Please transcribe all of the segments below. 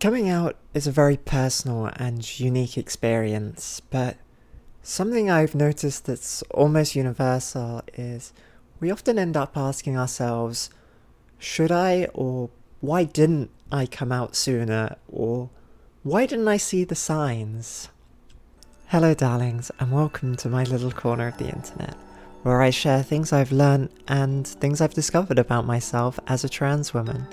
Coming out is a very personal and unique experience, but something I've noticed that's almost universal is we often end up asking ourselves, should I, or why didn't I come out sooner, or why didn't I see the signs? Hello darlings, and welcome to my little corner of the internet, where I share things I've learned and things I've discovered about myself as a trans woman.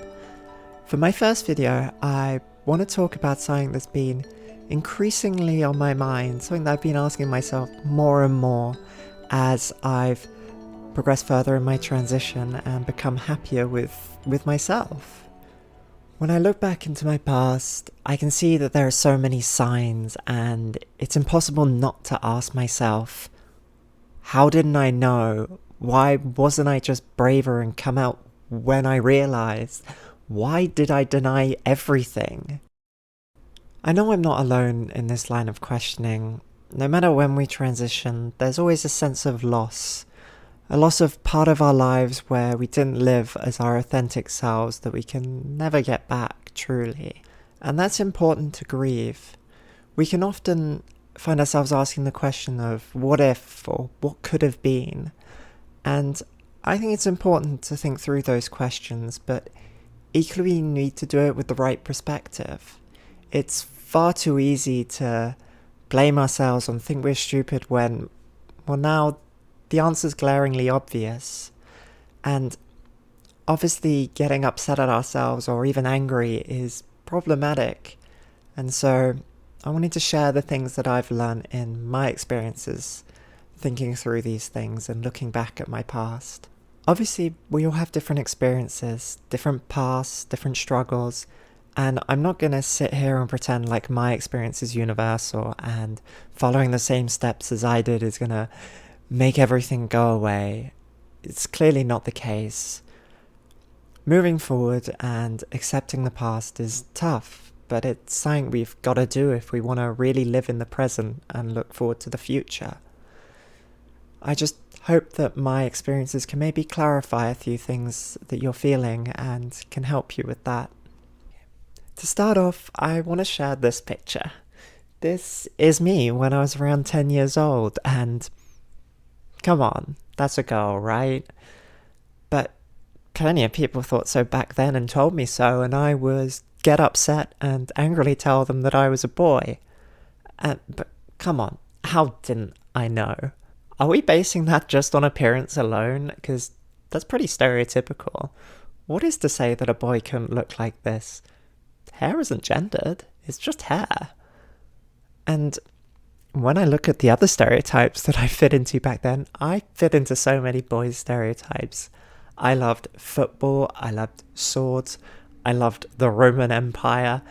For my first video, I want to talk about something that's been increasingly on my mind, something that I've been asking myself more and more as I've progressed further in my transition and become happier with myself. When I look back into my past, I can see that there are so many signs, and it's impossible not to ask myself, how didn't I know? Why wasn't I just braver and come out when I realized? Why did I deny everything? I know I'm not alone in this line of questioning. No matter when we transition, there's always a sense of loss. A loss of part of our lives where we didn't live as our authentic selves that we can never get back, truly. And that's important to grieve. We can often find ourselves asking the question of what if or what could have been. And I think it's important to think through those questions, but equally we need to do it with the right perspective. It's far too easy to blame ourselves and think we're stupid when, well, now the answer's glaringly obvious. And obviously getting upset at ourselves or even angry is problematic. And so I wanted to share the things that I've learned in my experiences thinking through these things and looking back at my past. Obviously, we all have different experiences, different pasts, different struggles, and I'm not going to sit here and pretend like my experience is universal and following the same steps as I did is going to make everything go away. It's clearly not the case. Moving forward and accepting the past is tough, but it's something we've got to do if we want to really live in the present and look forward to the future. I just hope that my experiences can maybe clarify a few things that you're feeling and can help you with that. To start off, I want to share this picture. This is me when I was around 10 years old, and come on, that's a girl, right? But plenty of people thought so back then and told me so, and I was get upset and angrily tell them that I was a boy. But come on, how didn't I know? Are we basing that just on appearance alone? Because that's pretty stereotypical. What is to say that a boy couldn't look like this? Hair isn't gendered, it's just hair. And when I look at the other stereotypes that I fit into back then, I fit into so many boys' stereotypes. I loved football, I loved swords, I loved the Roman Empire.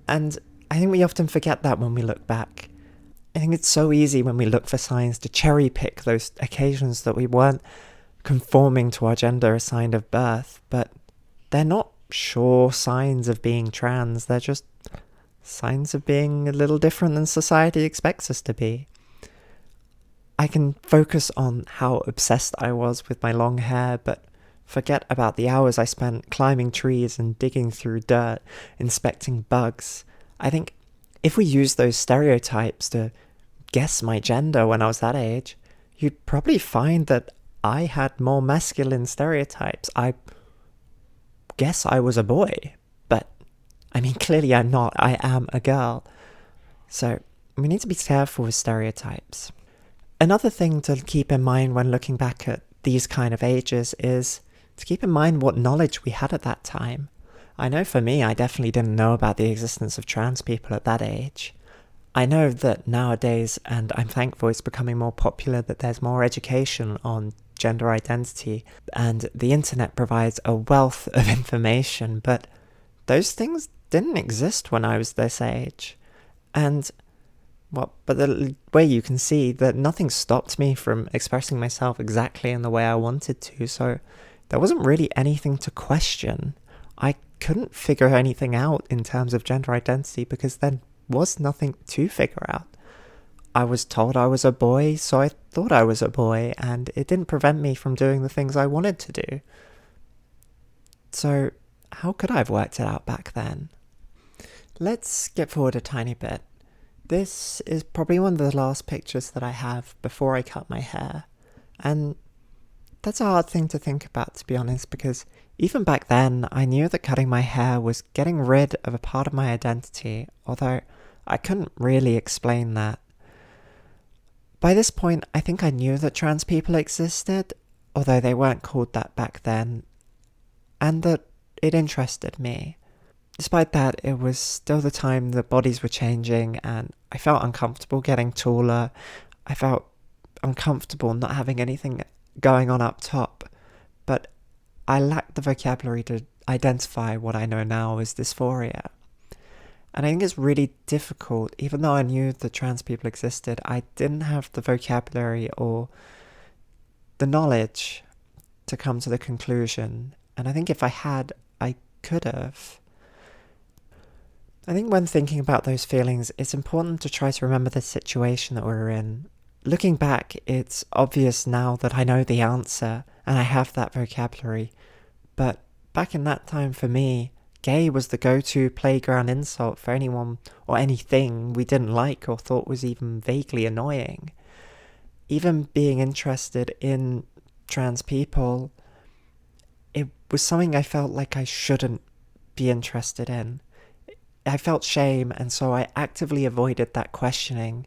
And I think we often forget that when we look back. I think it's so easy when we look for signs to cherry pick those occasions that we weren't conforming to our gender assigned of birth, but they're not sure signs of being trans, they're just signs of being a little different than society expects us to be. I can focus on how obsessed I was with my long hair, but forget about the hours I spent climbing trees and digging through dirt, inspecting bugs. I think if we use those stereotypes to guess my gender when I was that age, you'd probably find that I had more masculine stereotypes. I guess I was a boy, but I mean, clearly I'm not. I am a girl. So we need to be careful with stereotypes. Another thing to keep in mind when looking back at these kind of ages is to keep in mind what knowledge we had at that time. I know for me, I definitely didn't know about the existence of trans people at that age. I know that nowadays, and I'm thankful it's becoming more popular, that there's more education on gender identity, and the internet provides a wealth of information, but those things didn't exist when I was this age. And, well, but the way you can see that nothing stopped me from expressing myself exactly in the way I wanted to, so there wasn't really anything to question. I couldn't figure anything out in terms of gender identity because there was nothing to figure out. I was told I was a boy, so I thought I was a boy, and it didn't prevent me from doing the things I wanted to do. So how could I have worked it out back then? Let's skip forward a tiny bit. This is probably one of the last pictures that I have before I cut my hair. And that's a hard thing to think about, to be honest, because even back then, I knew that cutting my hair was getting rid of a part of my identity, although I couldn't really explain that. By this point, I think I knew that trans people existed, although they weren't called that back then, and that it interested me. Despite that, it was still the time that bodies were changing, and I felt uncomfortable getting taller. I felt uncomfortable not having anything going on up top, but I lacked the vocabulary to identify what I know now as dysphoria. And I think it's really difficult, even though I knew that trans people existed, I didn't have the vocabulary or the knowledge to come to the conclusion. And I think if I had, I could have. I think when thinking about those feelings, it's important to try to remember the situation that we're in. Looking back, it's obvious now that I know the answer and I have that vocabulary. But back in that time for me, gay was the go-to playground insult for anyone or anything we didn't like or thought was even vaguely annoying. Even being interested in trans people, it was something I felt like I shouldn't be interested in. I felt shame, and so I actively avoided that questioning.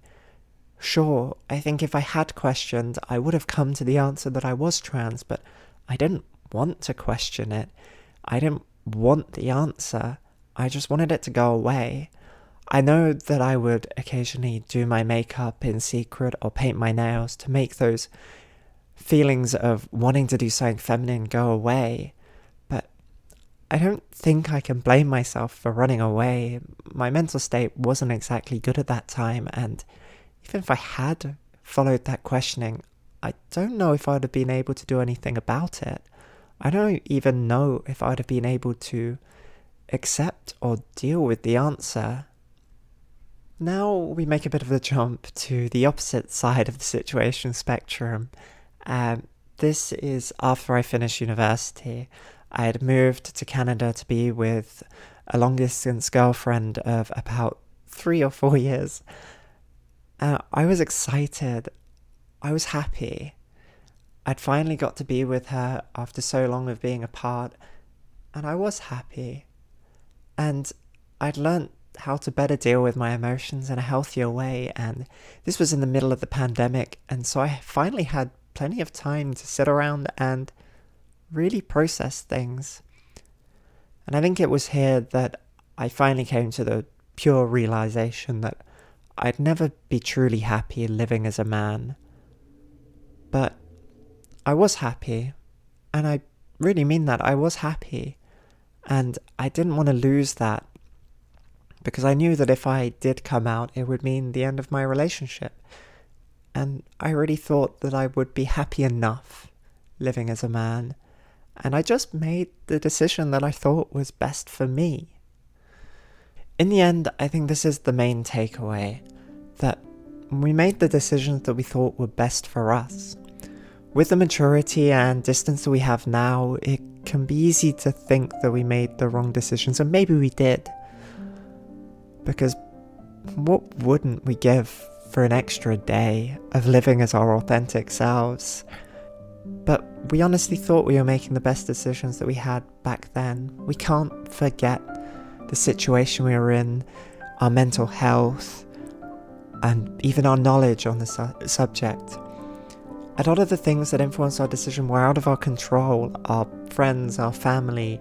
Sure, I think if I had questioned, I would have come to the answer that I was trans, but I didn't want to question it. I didn't want the answer. I just wanted it to go away. I know that I would occasionally do my makeup in secret or paint my nails to make those feelings of wanting to do something feminine go away, but I don't think I can blame myself for running away. My mental state wasn't exactly good at that time, and even if I had followed that questioning, I don't know if I would have been able to do anything about it. I don't even know if I would have been able to accept or deal with the answer. Now we make a bit of a jump to the opposite side of the situation spectrum. This is after I finished university. I had moved to Canada to be with a long-distance girlfriend of about 3 or 4 years. I was excited. I was happy. I'd finally got to be with her after so long of being apart, and I was happy. And I'd learnt how to better deal with my emotions in a healthier way, and this was in the middle of the pandemic, and so I finally had plenty of time to sit around and really process things. And I think it was here that I finally came to the pure realization that I'd never be truly happy living as a man. But I was happy, and I really mean that. I was happy, and I didn't want to lose that, because I knew that if I did come out, it would mean the end of my relationship. And I really thought that I would be happy enough living as a man, and I just made the decision that I thought was best for me. In the end, I think this is the main takeaway, that we made the decisions that we thought were best for us. With the maturity and distance that we have now, it can be easy to think that we made the wrong decisions, and maybe we did. Because what wouldn't we give for an extra day of living as our authentic selves? But we honestly thought we were making the best decisions that we had back then. We can't forget the situation we were in, our mental health, and even our knowledge on the subject. A lot of the things that influenced our decision were out of our control: our friends, our family,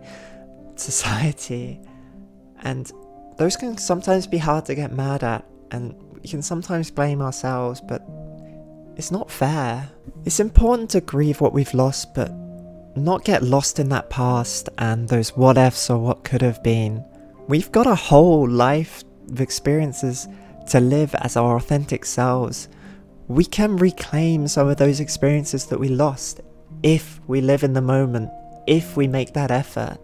society. And those can sometimes be hard to get mad at, and we can sometimes blame ourselves, but it's not fair. It's important to grieve what we've lost, but not get lost in that past and those what ifs or what could have been. We've got a whole life of experiences to live as our authentic selves. We can reclaim some of those experiences that we lost if we live in the moment, if we make that effort.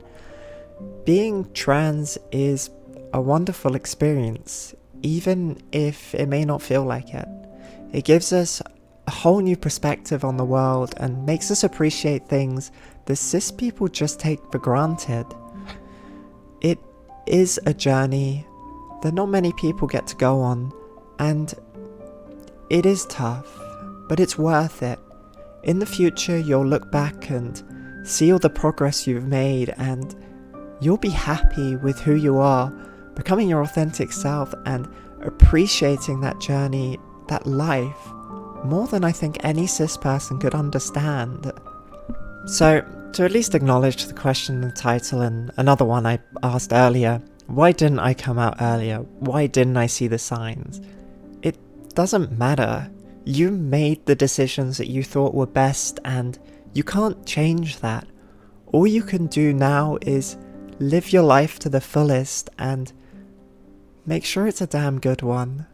Being trans is a wonderful experience, even if it may not feel like it. It gives us a whole new perspective on the world and makes us appreciate things that cis people just take for granted. It is a journey, that not many people get to go on, and it is tough, but it's worth it. In the future, you'll look back and see all the progress you've made, and you'll be happy with who you are, becoming your authentic self and appreciating that journey, that life, more than I think any cis person could understand. So, to at least acknowledge the question in the title and another one I asked earlier, why didn't I come out earlier? Why didn't I see the signs? It doesn't matter. You made the decisions that you thought were best, and you can't change that. All you can do now is live your life to the fullest and make sure it's a damn good one.